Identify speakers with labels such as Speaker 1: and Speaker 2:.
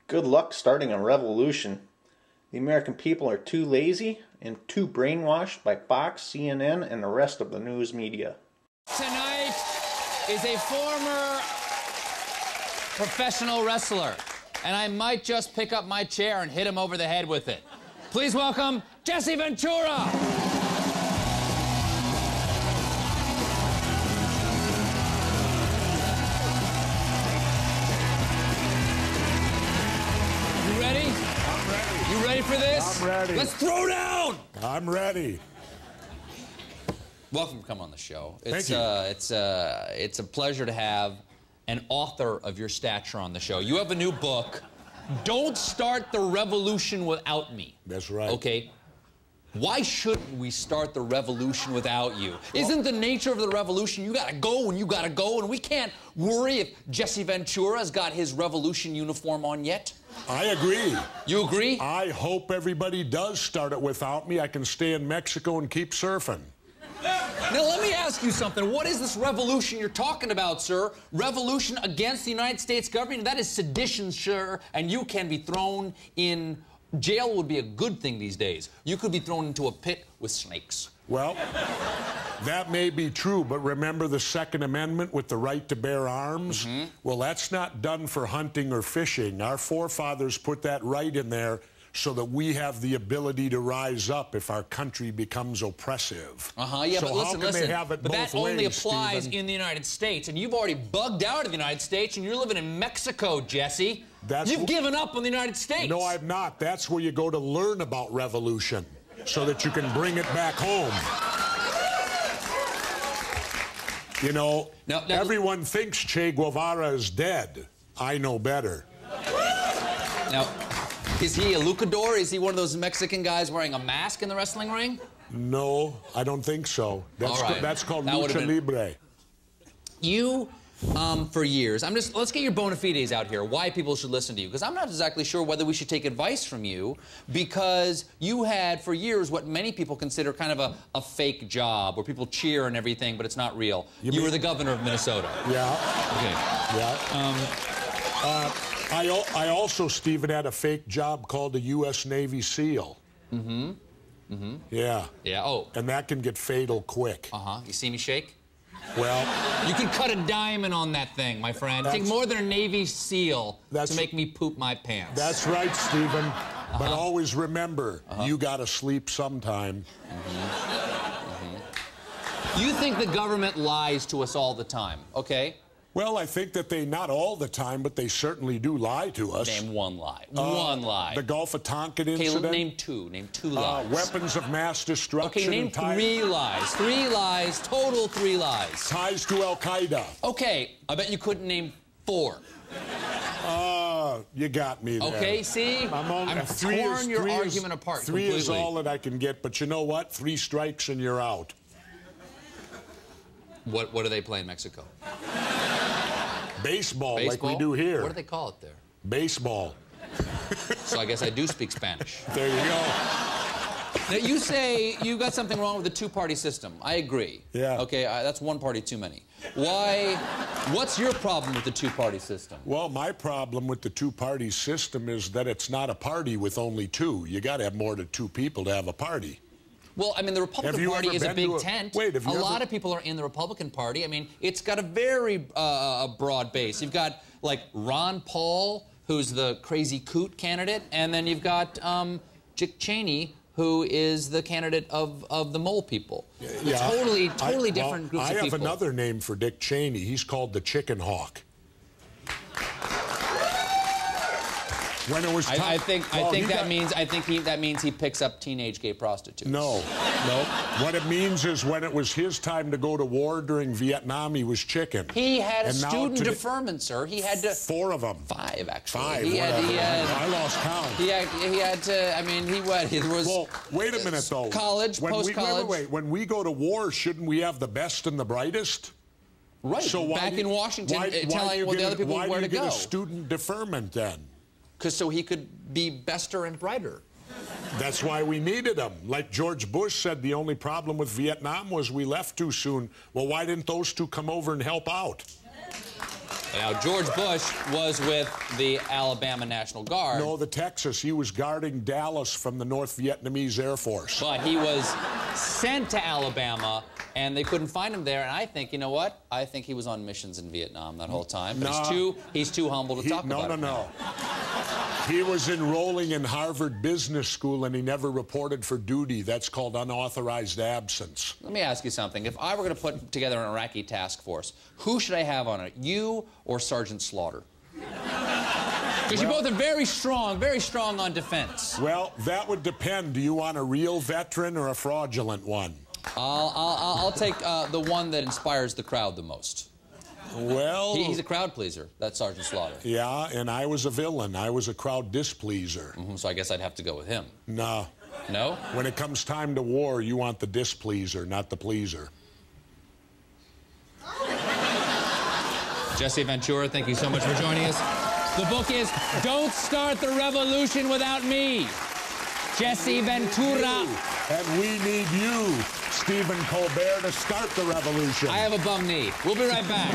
Speaker 1: Good luck starting a revolution. The American people are too lazy and too brainwashed by Fox, CNN, and the rest of the news media.
Speaker 2: Tonight is a former professional wrestler, and I might just pick up my chair and hit him over the head with it. Please welcome Jesse Ventura. You ready for this?
Speaker 3: I'm ready.
Speaker 2: Let's throw down!
Speaker 3: I'm ready.
Speaker 2: Welcome to come on the show.
Speaker 3: Thank you.
Speaker 2: It's a pleasure to have an author of your stature on the show. You have a new book, Don't Start the Revolution Without Me.
Speaker 3: That's right.
Speaker 2: Okay. Why shouldn't we start the revolution without you? Isn't the nature of the revolution you gotta go when you gotta go, and we can't worry if Jesse Ventura's got his revolution uniform on yet?
Speaker 3: I agree.
Speaker 2: You agree?
Speaker 3: I hope everybody does start it without me. I can stay in Mexico and keep surfing.
Speaker 2: Now, let me ask you something. What is this revolution you're talking about, sir? Revolution against the United States government? That is sedition, sir, and you can be thrown in jail. Would be a good thing these days. You could be thrown into a pit with snakes.
Speaker 3: Well, that may be true, but remember the Second Amendment with the right to bear arms?
Speaker 2: Mm-hmm.
Speaker 3: Well, that's not done for hunting or fishing. Our forefathers put that right in there so that we have the ability to rise up if our country becomes oppressive.
Speaker 2: Yeah,
Speaker 3: so
Speaker 2: but listen,
Speaker 3: they have it
Speaker 2: but
Speaker 3: both
Speaker 2: that only
Speaker 3: ways,
Speaker 2: applies
Speaker 3: Stephen?
Speaker 2: in the United States, and you've already bugged out of the United States, and you're living in Mexico, Jesse. You've given up on the United States.
Speaker 3: No, I've not. That's where you go to learn about revolution, so that you can bring it back home. You know,
Speaker 2: now,
Speaker 3: everyone thinks Che Guevara is dead. I know better.
Speaker 2: Now, is he a luchador? Is he one of those Mexican guys wearing a mask in the wrestling ring?
Speaker 3: No, I don't think so. That's,
Speaker 2: All right.
Speaker 3: that's called
Speaker 2: That
Speaker 3: lucha libre.
Speaker 2: You, for years, let's get your bona fides out here, why people should listen to you, because I'm not exactly sure whether we should take advice from you, because you had, for years, what many people consider kind of a fake job, where people cheer and everything, but it's not real. You were the governor of Minnesota.
Speaker 3: Yeah.
Speaker 2: Okay.
Speaker 3: Yeah. I also, Stephen, had a fake job called a U.S. Navy SEAL.
Speaker 2: Mm-hmm. Mm-hmm.
Speaker 3: Yeah.
Speaker 2: Yeah, oh.
Speaker 3: And that can get fatal quick.
Speaker 2: Uh-huh. You see me shake?
Speaker 3: Well,
Speaker 2: you can cut a diamond on that thing, my friend. Take more than a Navy SEAL to make me poop my pants.
Speaker 3: That's right, Stephen. But always remember, you gotta sleep sometime.
Speaker 2: You think the government lies to us all the time, okay?
Speaker 3: Well, I think that they, not all the time, but they certainly do lie to us.
Speaker 2: Name one lie. One lie.
Speaker 3: The Gulf of Tonkin incident.
Speaker 2: Okay, name two. Name two lies.
Speaker 3: Weapons of mass destruction.
Speaker 2: Okay, name three lies. Three lies. Total 3 lies.
Speaker 3: Ties to Al-Qaeda.
Speaker 2: Okay, I bet you couldn't name 4.
Speaker 3: You got me there.
Speaker 2: Okay, see? I'm torn your argument apart completely.
Speaker 3: 3 is all that I can get, but you know what? 3 strikes and you're out.
Speaker 2: What do they play in Mexico?
Speaker 3: Baseball, like we do here.
Speaker 2: What do they call it there?
Speaker 3: Baseball.
Speaker 2: So I guess I do speak Spanish.
Speaker 3: There you go.
Speaker 2: Now, you say you got something wrong with the two-party system. I agree.
Speaker 3: Yeah.
Speaker 2: Okay, that's one party too many. Why? What's your problem with the two-party system?
Speaker 3: Well, my problem with the two-party system is that it's not a party with only 2. You got to have more than 2 people to have a party.
Speaker 2: Well, I mean, the Republican Party is a big tent.
Speaker 3: Wait,
Speaker 2: a lot of people are in the Republican Party. I mean, it's got a very broad base. You've got, like, Ron Paul, who's the crazy coot candidate, and then you've got Dick Cheney, who is the candidate of the mole people.
Speaker 3: Yeah.
Speaker 2: Totally different groups of people.
Speaker 3: I have another name for Dick Cheney. He's called the Chicken Hawk. When it was time,
Speaker 2: I think that means he picks up teenage gay prostitutes.
Speaker 3: No. What it means is when it was his time to go to war during Vietnam, he was chicken.
Speaker 2: He had a student deferment, sir. He had to
Speaker 3: 4 of them.
Speaker 2: 5, actually.
Speaker 3: 5.
Speaker 2: He had,
Speaker 3: I lost count.
Speaker 2: He had to. I mean, there was.
Speaker 3: Well, wait a minute though.
Speaker 2: College, post-college.
Speaker 3: Wait. When we go to war, shouldn't we have the best and the brightest?
Speaker 2: Right. So back in Washington, telling the other people where to go.
Speaker 3: Why do you get a student deferment then?
Speaker 2: Because so he could be bester and brighter.
Speaker 3: That's why we needed him. Like George Bush said, the only problem with Vietnam was we left too soon. Well, why didn't those 2 come over and help out?
Speaker 2: Now, George Bush was with the Alabama National Guard.
Speaker 3: No, the Texas. He was guarding Dallas from the North Vietnamese Air Force.
Speaker 2: But he was sent to Alabama, and they couldn't find him there. And I think, you know what? I think he was on missions in Vietnam that whole time. But he's too humble to talk about it.
Speaker 3: No. He was enrolling in Harvard Business School, and he never reported for duty. That's called unauthorized absence.
Speaker 2: Let me ask you something. If I were going to put together an Iraqi task force, who should I have on it? You or Sergeant Slaughter? Because you both are very strong on defense.
Speaker 3: Well, that would depend. Do you want a real veteran or a fraudulent one?
Speaker 2: I'll take the one that inspires the crowd the most.
Speaker 3: Well...
Speaker 2: He's a crowd pleaser, that's Sergeant Slaughter.
Speaker 3: Yeah, and I was a villain. I was a crowd displeaser.
Speaker 2: So I guess I'd have to go with him.
Speaker 3: No.
Speaker 2: No?
Speaker 3: When it comes time to war, you want the displeaser, not the pleaser.
Speaker 2: Jesse Ventura, thank you so much for joining us. The book is Don't Start the Revolution Without Me. Jesse Ventura.
Speaker 3: And we need you, Stephen Colbert, to start the revolution.
Speaker 2: I have a bum knee. We'll be right back.